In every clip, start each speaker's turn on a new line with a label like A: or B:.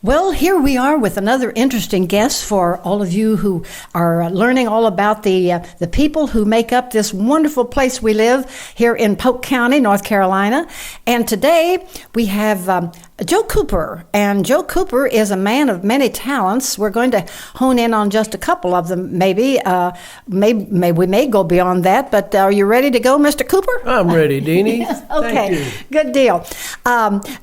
A: Well, here we are with another interesting guest for all of you who are learning all about the people who make up this wonderful place we live here in Polk County, North Carolina. And today we have JoeCooper, and JoeCooper is a man of many talents. We're going to hone in on just a couple of them, maybe. We may go beyond that, but are you ready to go, Mr. Cooper?
B: I'm ready, Deanie.
A: Yes, okay,
B: Thank you.
A: Good deal.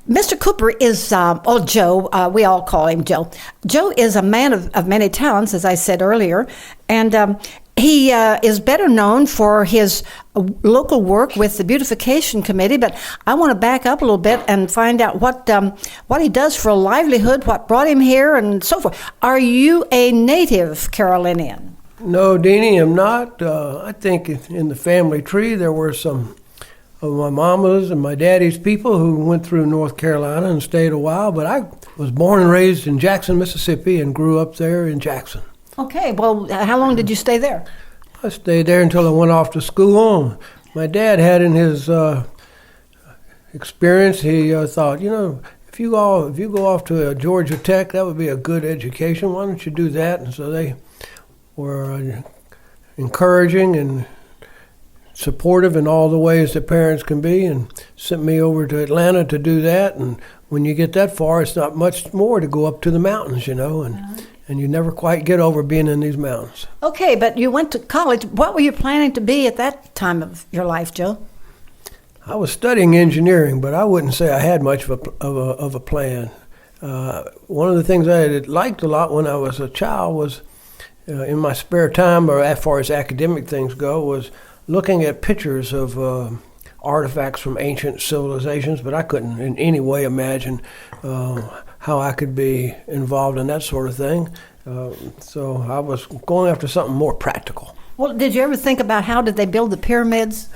A: Mr. Cooper is, Joe, we all call him Joe. Joe is a man of many talents, as I said earlier, and he is better known for his local work with the Beautification Committee, but I want to back up a little bit and find out what he does for a livelihood, what brought him here, and so forth. Are you a native Carolinian?
B: No, Deanie, I'm not. I think in the family tree there were some of my mama's and my daddy's people who went through North Carolina and stayed a while, but I was born and raised in Jackson, Mississippi, and grew up there in Jackson.
A: Okay, well, how long did you stay there?
B: I stayed there until I went off to school. My dad had in his experience, he thought, if you go off to Georgia Tech, that would be a good education. Why don't you do that? And so they were encouraging and supportive in all the ways that parents can be, and sent me over to Atlanta to do that. And when you get that far, it's not much more to go up to the mountains, and you never quite get over being in these mountains.
A: Okay, but you went to college. What were you planning to be at that time of your life, Joe?
B: I was studying engineering, but I wouldn't say I had much of a plan. One of the things I had liked a lot when I was a child was, in my spare time, or as far as academic things go, was looking at pictures of artifacts from ancient civilizations, but I couldn't in any way imagine how I could be involved in that sort of thing. So I was going after something more practical.
A: Well, did you ever think about how did they build the pyramids?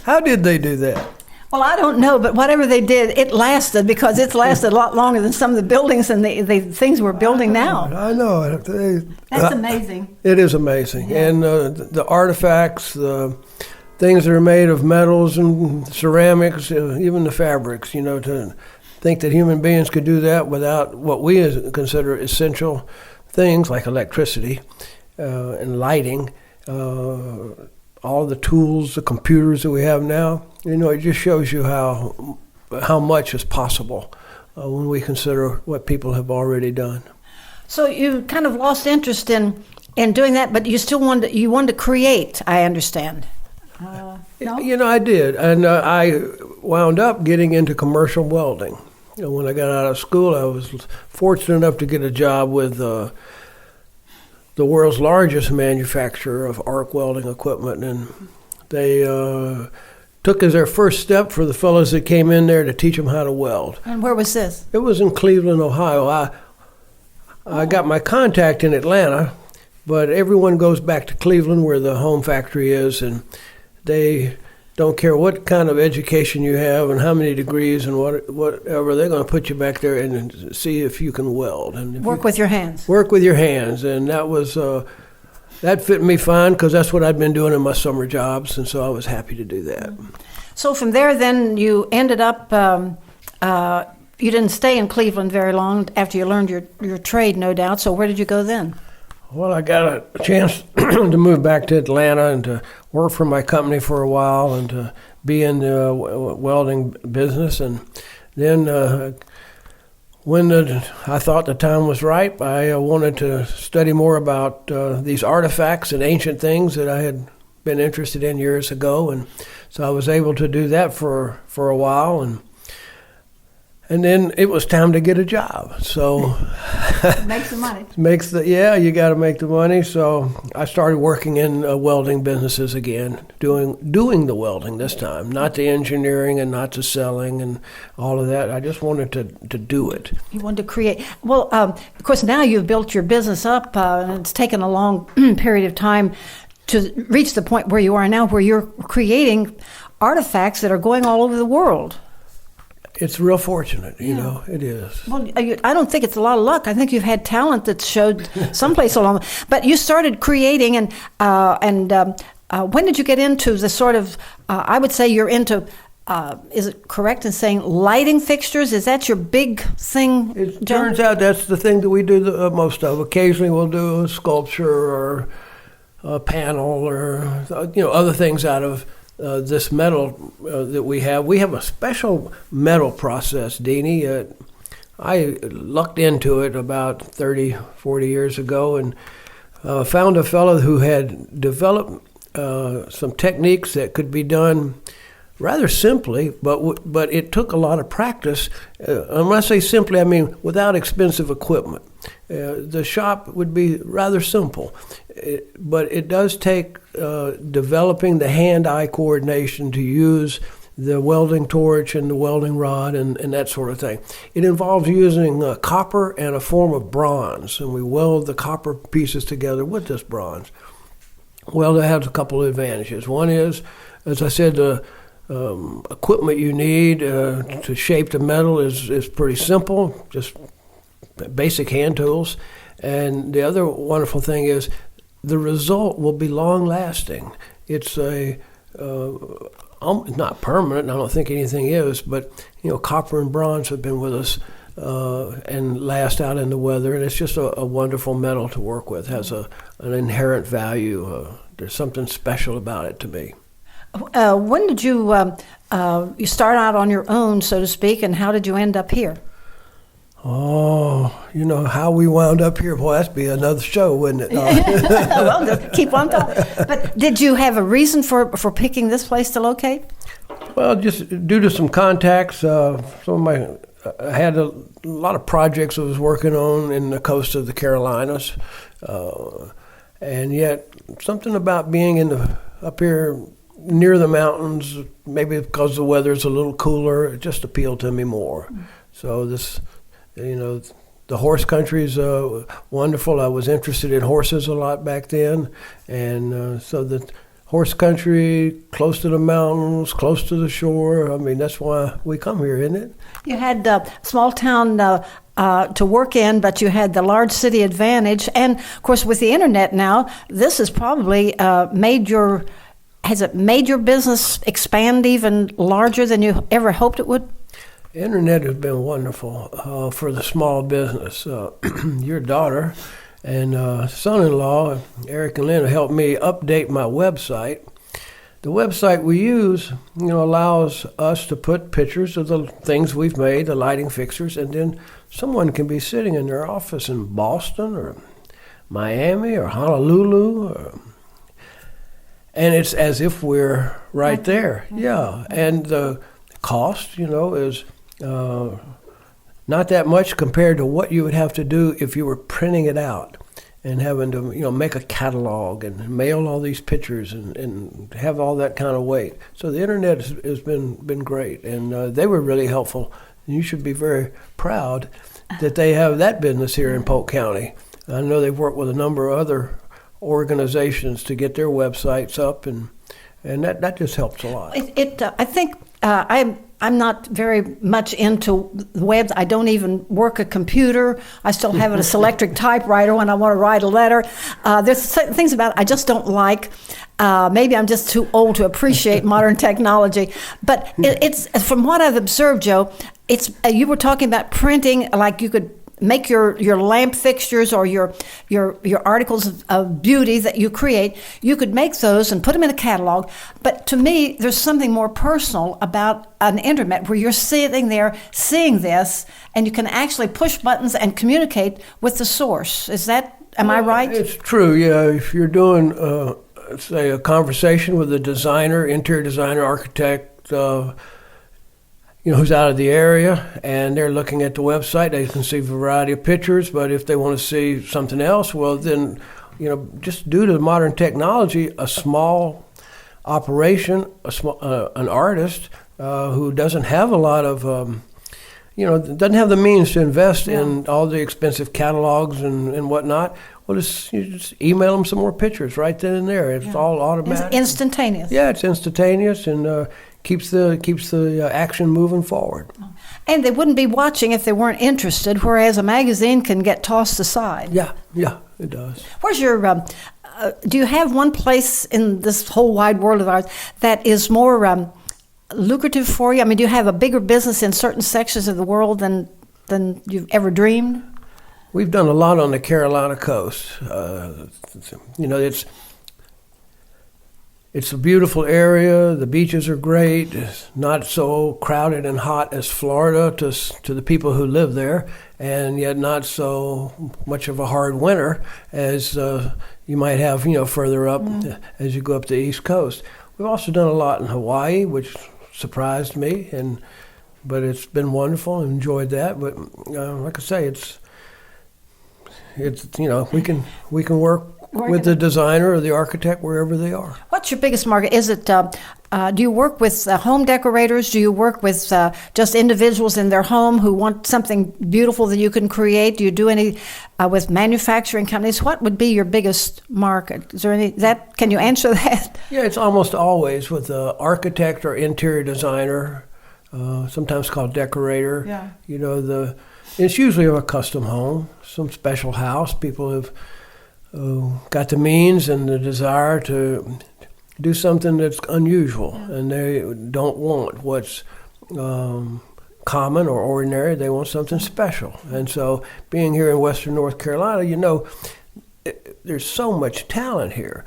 B: How did they do that?
A: Well, I don't know, but whatever they did, it lasted, because it's lasted a lot longer than some of the buildings and the things we're building now.
B: I know.
A: That's amazing.
B: It is amazing.
A: Yeah.
B: And the artifacts, the things that are made of metals and ceramics, even the fabrics, to think that human beings could do that without what we consider essential things like electricity and lighting, all the tools, the computers that we have now, it just shows you how much is possible when we consider what people have already done. So
A: you kind of lost interest in doing that, but you still wanted to create, I understand. No?
B: I did, and I wound up getting into commercial welding. When I got out of school, I was fortunate enough to get a job with the world's largest manufacturer of arc welding equipment, and they took as their first step for the fellows that came in there to teach them how to weld.
A: And where was this?
B: It was in Cleveland, Ohio. I got my contact in Atlanta, but everyone goes back to Cleveland where the home factory is, and they don't care what kind of education you have and how many degrees and whatever, they're going to put you back there and see if you can weld. And
A: work with your hands.
B: Work with your hands, and that was that fit me fine because that's what I'd been doing in my summer jobs, and so I was happy to do that.
A: So from there, then you ended up. You didn't stay in Cleveland very long after you learned your trade, no doubt. So where did you go then?
B: Well, I got a chance to move back to Atlanta and to work for my company for a while and to be in the welding business. And then when I thought the time was ripe, I wanted to study more about these artifacts and ancient things that I had been interested in years ago. And so I was able to do that for a while. And then it was time to get a job. So
A: make some money.
B: You got to make the money. So I started working in welding businesses again, doing the welding this time, not the engineering and not the selling and all of that. I just wanted to do it.
A: You wanted to create. Well, of course, now you've built your business up, and it's taken a long period of time to reach the point where you are now, where you're creating artifacts that are going all over the world.
B: It's real fortunate, it is.
A: Well, I don't think it's a lot of luck. I think you've had talent that showed someplace along. But you started creating, and when did you get into the sort of, I would say you're into is it correct in saying lighting fixtures? Is that your big thing,
B: It
A: Joe?
B: turns out that's the thing that we do the most of. Occasionally we'll do a sculpture or a panel or other things out of this metal that we have. We have a special metal process, Deanie. I lucked into it about 30, 40 years ago and found a fellow who had developed some techniques that could be done rather simply, but it took a lot of practice. And when I say simply, I mean without expensive equipment. The shop would be rather simple, but it does take developing the hand-eye coordination to use the welding torch and the welding rod and that sort of thing. It involves using copper and a form of bronze, and we weld the copper pieces together with this bronze. Well, it has a couple of advantages. One is, as I said, the equipment you need to shape the metal is pretty simple, just basic hand tools. And the other wonderful thing is the result will be long-lasting. It's not permanent, I don't think anything is, but copper and bronze have been with us and last out in the weather, and it's just a wonderful metal to work with. It has an inherent value. There's something special about it to me.
A: When did you start out on your own, so to speak, and how did you end up here?
B: Oh, how we wound up here. Boy, that'd be another show, wouldn't it?
A: Well, just keep on talking. But did you have a reason for picking this place to locate?
B: Well, just due to some contacts. I had a lot of projects I was working on in the coast of the Carolinas, and yet something about being up here near the mountains, maybe because the weather's a little cooler, it just appealed to me more. So this, the horse country is wonderful. I was interested in horses a lot back then, and so the horse country, close to the mountains, close to the shore. I mean, that's why we come here, isn't it? You
A: had a small town to work in, but you had the large city advantage. And, of course, with the Internet now, this has probably has it made your business expand even larger than you ever hoped it would?
B: Internet has been wonderful for the small business. Your daughter and son-in-law, Eric and Lynn, helped me update my website. The website we use, allows us to put pictures of the things we've made, the lighting fixtures, and then someone can be sitting in their office in Boston or Miami or Honolulu, and it's as if we're right there. Yeah, and the cost, is not that much compared to what you would have to do if you were printing it out and having to, make a catalog and mail all these pictures and have all that kind of weight. So the Internet has been great, and they were really helpful. And you should be very proud that they have that business here in Polk County. I know they've worked with a number of other organizations to get their websites up, and that just helps a lot.
A: I think I'm not very much into the web. I don't even work a computer. I still have an electric typewriter when I want to write a letter. There's certain things about it I just don't like. Maybe I'm just too old to appreciate modern technology. But it's from what I've observed, Joe, it's you were talking about printing, like you could make your lamp fixtures or your articles of beauty that you create. You could make those and put them in a catalog. But to me, there's something more personal about an internet where you're sitting there seeing this, and you can actually push buttons and communicate with the source. Am I right?
B: It's true, yeah. If you're doing, say, a conversation with a designer, interior designer, architect, who's out of the area, and they're looking at the website, they can see a variety of pictures, but if they want to see something else, well, then, just due to the modern technology, a small operation, an artist who doesn't have a lot of, doesn't have the means to invest in all the expensive catalogs and whatnot, well, you just email them some more pictures right then and there. It's all automatic.
A: It's instantaneous.
B: Yeah, it's instantaneous, and keeps the action moving forward.
A: And they wouldn't be watching if they weren't interested, whereas a magazine can get tossed aside.
B: Yeah, it does.
A: Where's your, do you have one place in this whole wide world of ours that is more lucrative for you? I mean, do you have a bigger business in certain sections of the world than you've ever dreamed?
B: We've done a lot on the Carolina coast. It's a beautiful area. The beaches are great. It's not so crowded and hot as Florida to the people who live there, and yet not so much of a hard winter as you might have, further up as you go up the East Coast. We've also done a lot in Hawaii, which surprised me, but it's been wonderful. I enjoyed that. But like I say, it's we can work with the designer or the architect wherever they are.
A: What's your biggest market? Is it, do you work with home decorators? Do you work with just individuals in their home who want something beautiful that you can create? Do you do any with manufacturing companies? What would be your biggest market? Is there any, can you answer that?
B: Yeah, it's almost always with an architect or interior designer, sometimes called decorator.
A: Yeah.
B: It's usually a custom home, some special house. People have got the means and the desire to do something that's unusual, and they don't want what's common or ordinary. They want something special. And so being here in Western North Carolina, there's so much talent here.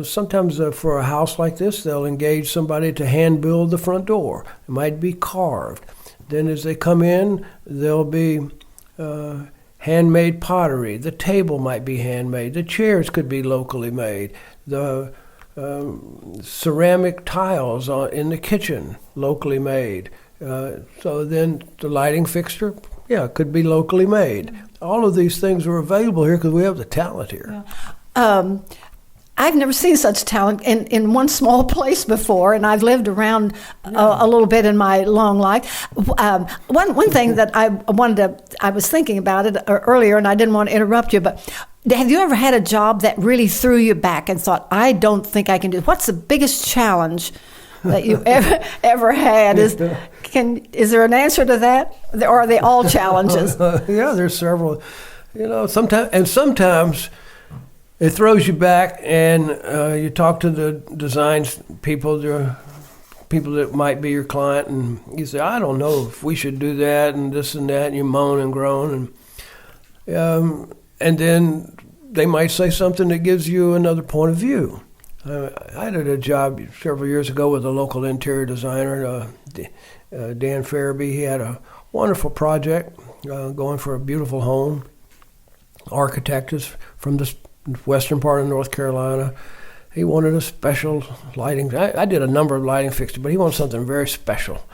B: Sometimes for a house like this, they'll engage somebody to hand build the front door. It might be carved. Then as they come in, there'll be handmade pottery. The table might be handmade. The chairs could be locally made. The ceramic tiles in the kitchen, locally made. So then the lighting fixture, could be locally made. All of these things are available here because we have the talent here.
A: Yeah. I've never seen such talent in one small place before, and I've lived around a little bit in my long life. One thing that I was thinking about it earlier, and I didn't want to interrupt you, but have you ever had a job that really threw you back and thought, I don't think I can do it? What's the biggest challenge that you've ever had? Is there an answer to that, or are they all challenges?
B: Yeah, there's several. Sometimes it throws you back, and you talk to the design people, the people that might be your client, and you say, I don't know if we should do that and this and that, and you moan and groan. And then they might say something that gives you another point of view. I did a job several years ago with a local interior designer, Dan Farabee. He had a wonderful project going for a beautiful home. Architect is from the western part of North Carolina. He wanted a special lighting. I did a number of lighting fixtures, but he wanted something very special.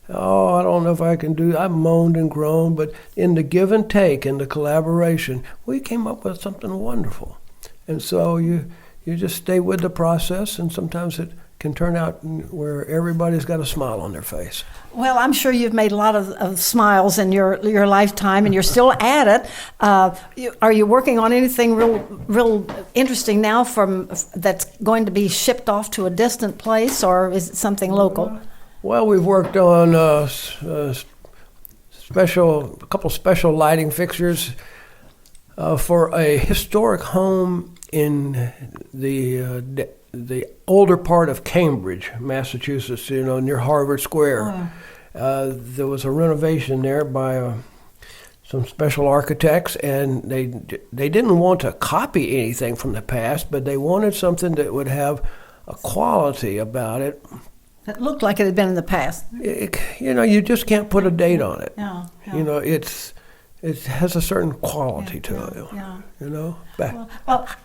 B: Oh, I don't know if I can do that. I moaned and groaned, but in the give and take, in the collaboration, we came up with something wonderful. And so you just stay with the process, and sometimes it can turn out where everybody's got a smile on their face.
A: Well, I'm sure you've made a lot of smiles in your lifetime, and you're still at it. Are you working on anything real interesting now that's going to be shipped off to a distant place, or is it something local?
B: Well, we've worked on a couple special lighting fixtures for a historic home in the older part of Cambridge, Massachusetts, near Harvard Square. There was a renovation there by some special architects, and they didn't want to copy anything from the past, but they wanted something that would have a quality about it.
A: It looked like it had been in the past.
B: You just can't put a date on it.
A: Yeah.
B: It has a certain quality to it.
A: Yeah.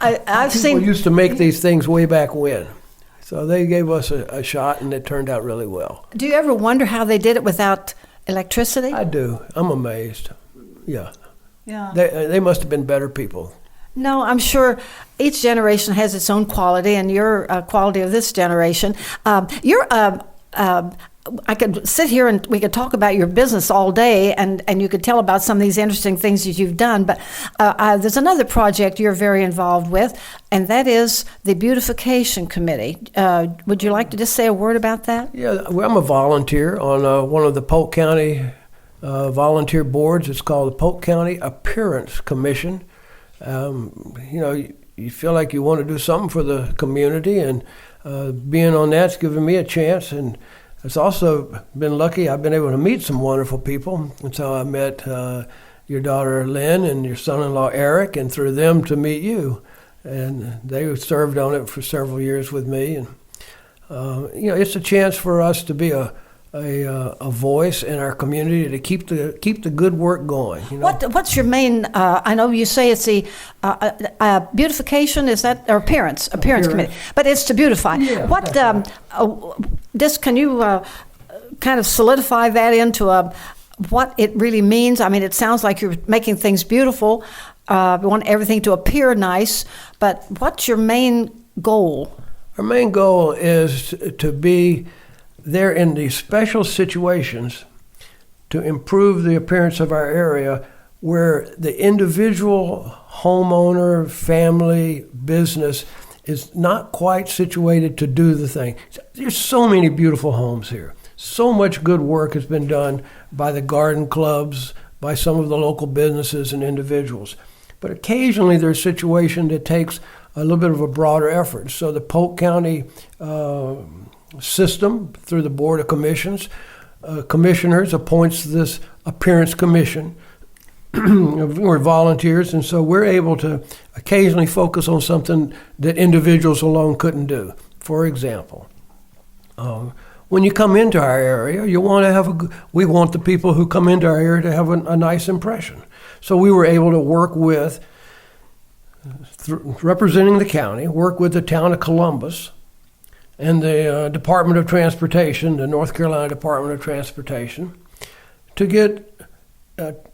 A: I've seen
B: people used to make these things way back when, so they gave us a shot, and it turned out really well.
A: Do you ever wonder how they did it without electricity?
B: I do. I'm amazed. Yeah.
A: Yeah.
B: They must have been better people.
A: No, I'm sure each generation has its own quality, and your quality of this generation. I could sit here and we could talk about your business all day, and you could tell about some of these interesting things that you've done. But there's another project you're very involved with, and that is the Beautification Committee. Would you like to just say a word about that?
B: Yeah, I'm a volunteer on one of the Polk County volunteer boards. It's called the Polk County Appearance Commission. You feel like you want to do something for the community, and being on that's given me a chance, and it's also been lucky. I've been able to meet some wonderful people. And so I met your daughter Lynn and your son-in-law Eric, and through them to meet you. And they served on it for several years with me. And it's a chance for us to be a voice in our community to keep the good work going.
A: What's your main? I know you say it's the beautification. Is that or appearance committee? But it's to beautify.
B: Yeah,
A: what? Can you kind of solidify that into what it really means? I mean, it sounds like you're making things beautiful. We want everything to appear nice. But what's your main goal?
B: Our main goal is to be there in these special situations to improve the appearance of our area where the individual homeowner, family, business is not quite situated to do the thing. There's so many beautiful homes here. So much good work has been done by the garden clubs, by some of the local businesses and individuals. But occasionally there's a situation that takes a little bit of a broader effort. So the Polk County system, through the Board of Commissioners, appoints this appearance commission. We're volunteers, and so we're able to occasionally focus on something that individuals alone couldn't do. For example, when you come into our area, we want the people who come into our area to have a nice impression. So we were able to work with, representing the county, work with the town of Columbus and the Department of Transportation, the North Carolina Department of Transportation, to get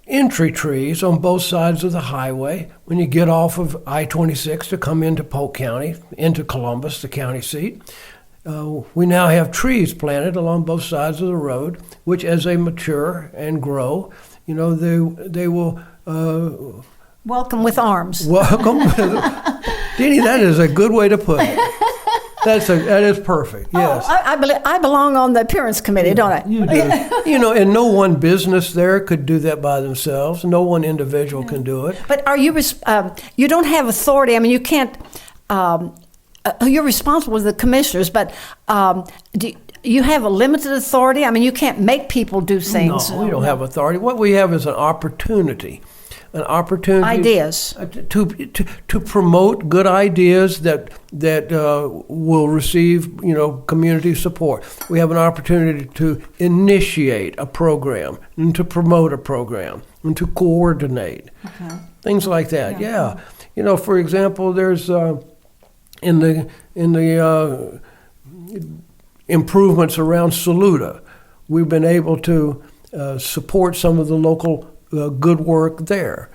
B: entry trees on both sides of the highway when you get off of I-26 to come into Polk County, into Columbus, the county seat. We now have trees planted along both sides of the road, which as they mature and grow, they will...
A: welcome with arms.
B: Welcome. Deanie, that is a good way to put it. That is perfect. Yes.
A: Oh, I belong on the appearance committee, don't I?
B: You do. And no one business there could do that by themselves. No one individual can do it.
A: But are you? You don't have authority. I mean, you can't. You're responsible to the commissioners, but do you have a limited authority? I mean, you can't make people do things.
B: No, we don't have authority. What we have is an opportunity.
A: Ideas
B: to promote good ideas that will receive community support. We have an opportunity to initiate a program and to promote a program and to coordinate things like that. Yeah. For example, there's in the improvements around Saluda, we've been able to support some of the local good work there.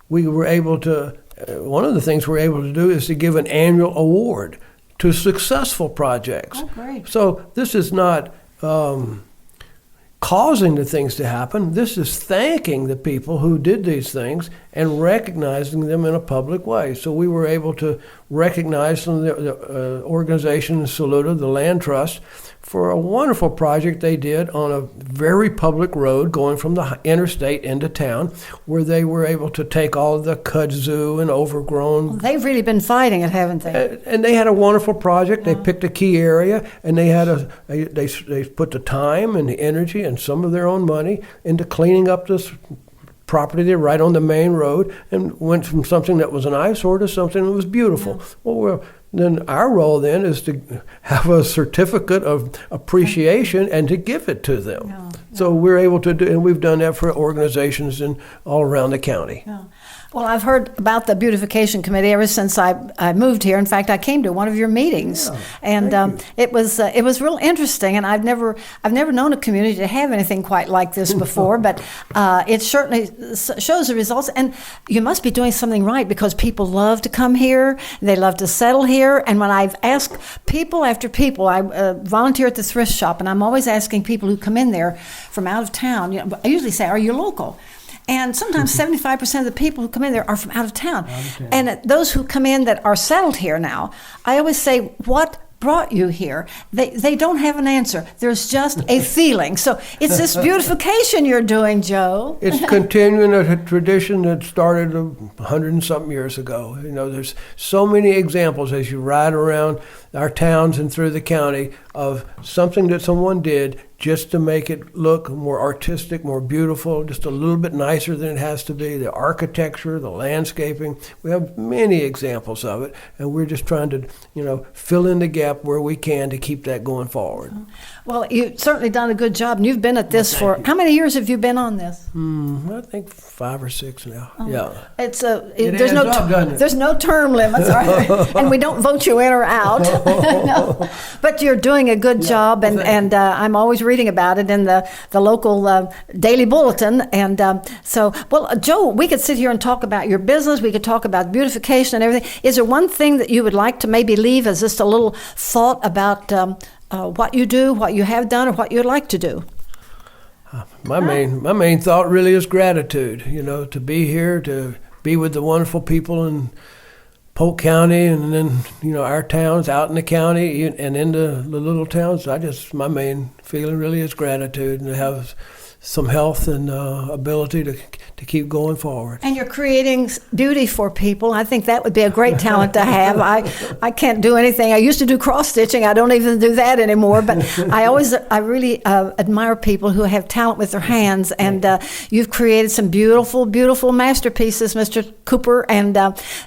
B: We were able to, one of the things we're able to do is to give an annual award to successful projects.
A: Oh, great.
B: So this is not causing the things to happen. This is thanking the people who did these things and recognizing them in a public way. So we were able to recognize some of the organization in Saluda, the Land Trust, for a wonderful project they did on a very public road going from the interstate into town, where they were able to take all of the kudzu and overgrown.
A: Well, they've really been fighting it, haven't they?
B: And they had a wonderful project. They picked a key area, and they had they put the time and the energy and some of their own money into cleaning up this property there right on the main road, and went from something that was an eyesore to something that was beautiful. Yeah. Well, then our role then is to have a certificate of appreciation and to give it to them. Yeah. So we're able to do, and we've done that for organizations all around the county.
A: Yeah. Well, I've heard about the beautification committee ever since I moved here. In fact, I came to one of your meetings, and it was real interesting. And I've never known a community to have anything quite like this before. But it certainly shows the results. And you must be doing something right, because people love to come here. They love to settle here. And when I've asked people after people, I volunteer at the thrift shop, and I'm always asking people who come in there from out of town. I usually say, "Are you local?" And sometimes 75% of the people who come in there are from out of town. And those who come in that are settled here now, I always say, what brought you here? They don't have an answer. There's just a feeling. So it's this beautification you're doing, Joe.
B: It's continuing a tradition that started 100 and something years ago. There's so many examples as you ride around our towns and through the county of something that someone did just to make it look more artistic, more beautiful, just a little bit nicer than it has to be. The architecture, the landscaping, we have many examples of it, and we're just trying to, fill in the gap where we can to keep that going forward.
A: Well, you've certainly done a good job, and you've been at this for, how many years have you been on this?
B: I think 5 or 6 now. Yeah.
A: There's no term limits, and we don't vote you in or out. No. But you're doing a good job, and I'm always reading about it in the local daily bulletin. And Joe, we could sit here and talk about your business. We could talk about beautification and everything. Is there one thing that you would like to maybe leave as just a little thought about what you do, what you have done, or what you'd like to do?
B: My main thought really is gratitude. To be here, to be with the wonderful people in Polk County, and then our towns out in the county and into the little towns. My main feeling really is gratitude, and to have some health and ability to keep going forward. And
A: you're creating beauty for people. I think that would be a great talent to have. I can't do anything. I used to do cross stitching. I don't even do that anymore. But I really admire people who have talent with their hands. And you've created some beautiful, beautiful masterpieces, Mr. Cooper. And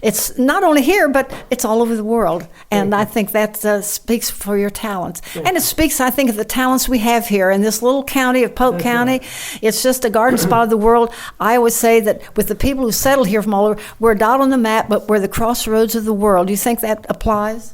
A: it's not only here, but it's all over the world. And I think that speaks for your talents. And it speaks, I think, of the talents we have here in this little county of Polk County. It's just a garden spot of the world. I always say that with the people who settled here from all over, we're a dot on the map, but we're the crossroads of the world. Do you think that applies?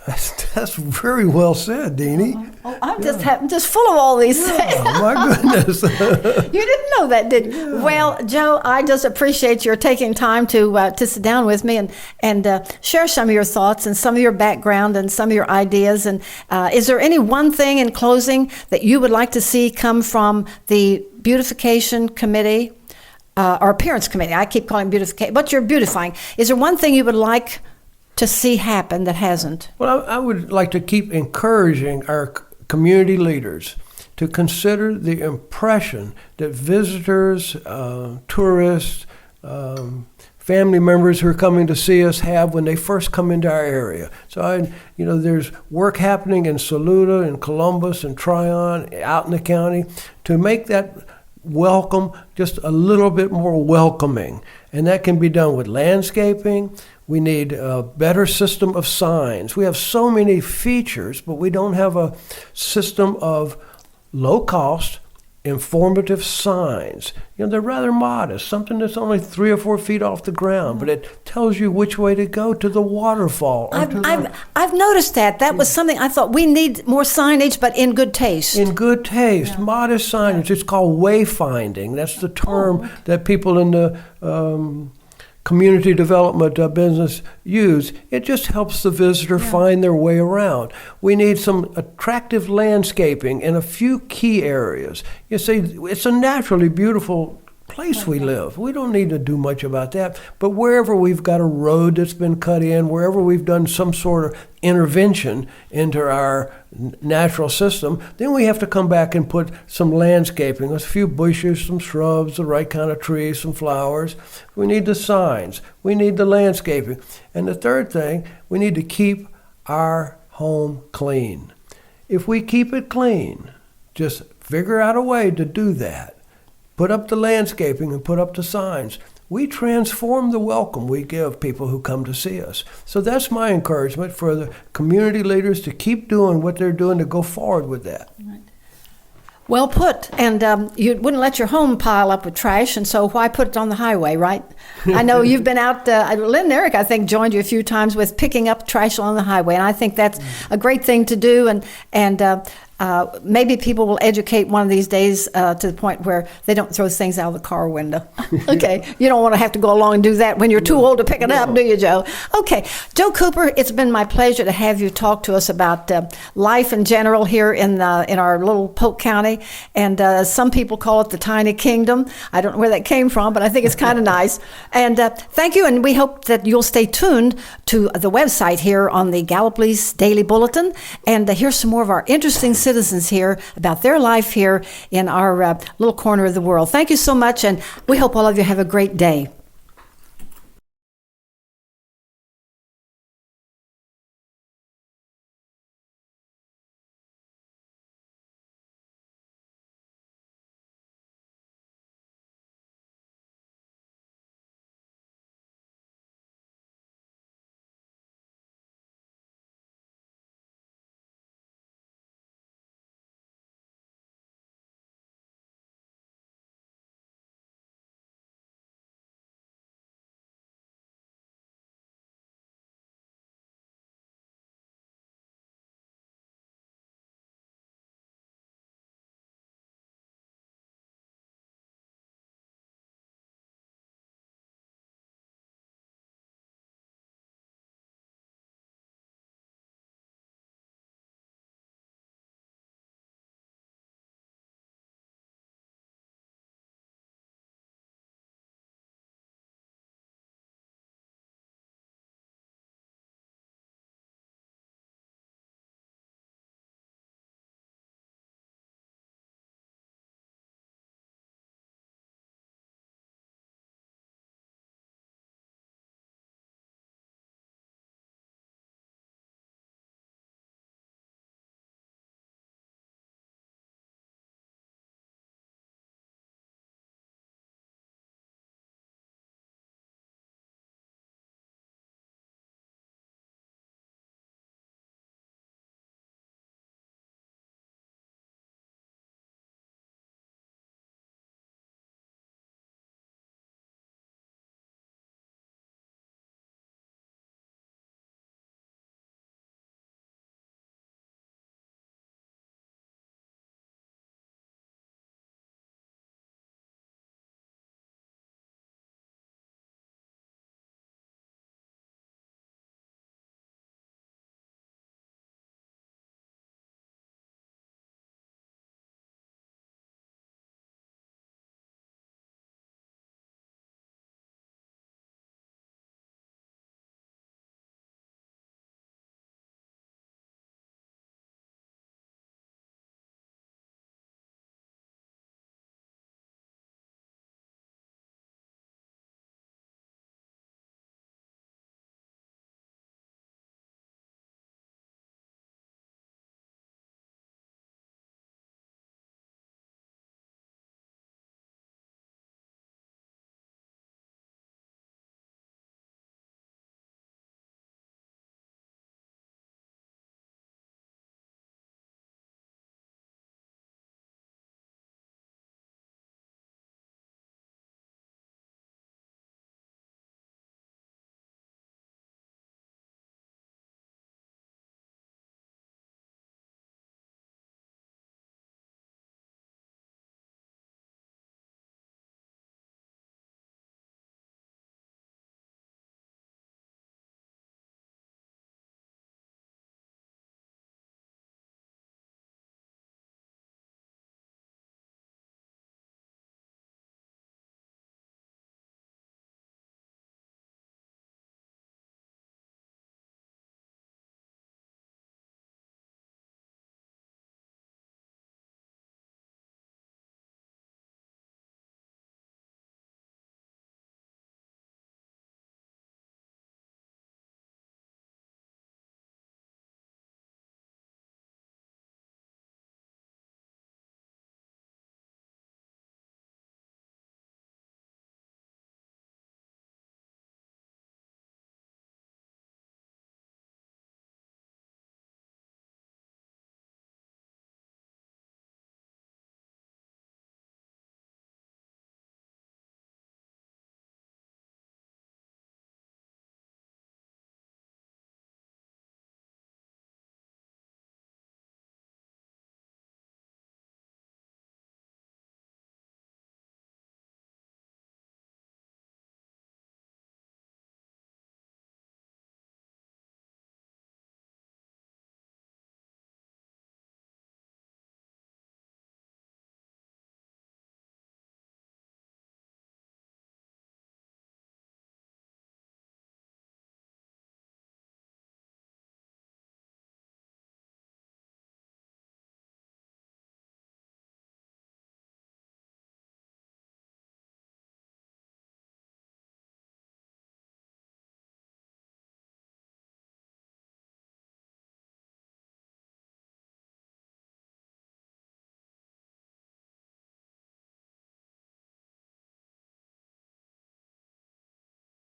B: That's very well said, Deanie.
A: I'm just full of all these things.
B: Oh, my goodness.
A: You didn't know that, did you? Yeah. Well, Joe, I just appreciate your taking time to sit down with me and share some of your thoughts and some of your background and some of your ideas. And is there any one thing in closing that you would like to see come from the beautification committee or appearance committee? I keep calling beautification, but you're beautifying. Is there one thing you would like to see happen that hasn't?
B: Well, I would like to keep encouraging our community leaders to consider the impression that visitors, tourists, family members who are coming to see us have when they first come into our area. So, there's work happening in Saluda, in Columbus, and Tryon, out in the county, to make that welcome just a little bit more welcoming. And that can be done with landscaping. We need a better system of signs. We have so many features, but we don't have a system of low-cost, informative signs. They're rather modest, something that's only 3 or 4 feet off the ground, but it tells you which way to go to the waterfall.
A: I've noticed that. That was something I thought we need more signage, but in good taste.
B: In good taste, modest signage. It's called wayfinding. That's the term that people in the community development business use. It just helps the visitor find their way around. We need some attractive landscaping in a few key areas. You see, it's a naturally beautiful place we live. We don't need to do much about that. But wherever we've got a road that's been cut in, wherever we've done some sort of intervention into our natural system, then we have to come back and put some landscaping, a few bushes, some shrubs, the right kind of trees, some flowers. We need the signs. We need the landscaping. And the third thing, we need to keep our home clean. If we keep it clean, just figure out a way to do that. Put up the landscaping and put up the signs. We transform the welcome we give people who come to see us. So that's my encouragement for the community leaders to keep doing what they're doing, to go forward with that.
A: Right. Well put. And you wouldn't let your home pile up with trash, and so why put it on the highway, right? I know you've been out, Lynn and Eric, I think, joined you a few times with picking up trash on the highway, and I think that's a great thing to do. And maybe people will educate one of these days to the point where they don't throw things out of the car window. Okay, you don't want to have to go along and do that when you're too old to pick it up, do you, Joe? Okay, Joe Cooper, it's been my pleasure to have you talk to us about life in general here in our little Polk County, and some people call it the tiny kingdom. I don't know where that came from, but I think it's kind of nice. And thank you, and we hope that you'll stay tuned to the website here on the Gallipolis Daily Bulletin, and hear some more of our interesting citizens here about their life here in our little corner of the world. Thank you so much, and we hope all of you have a great day.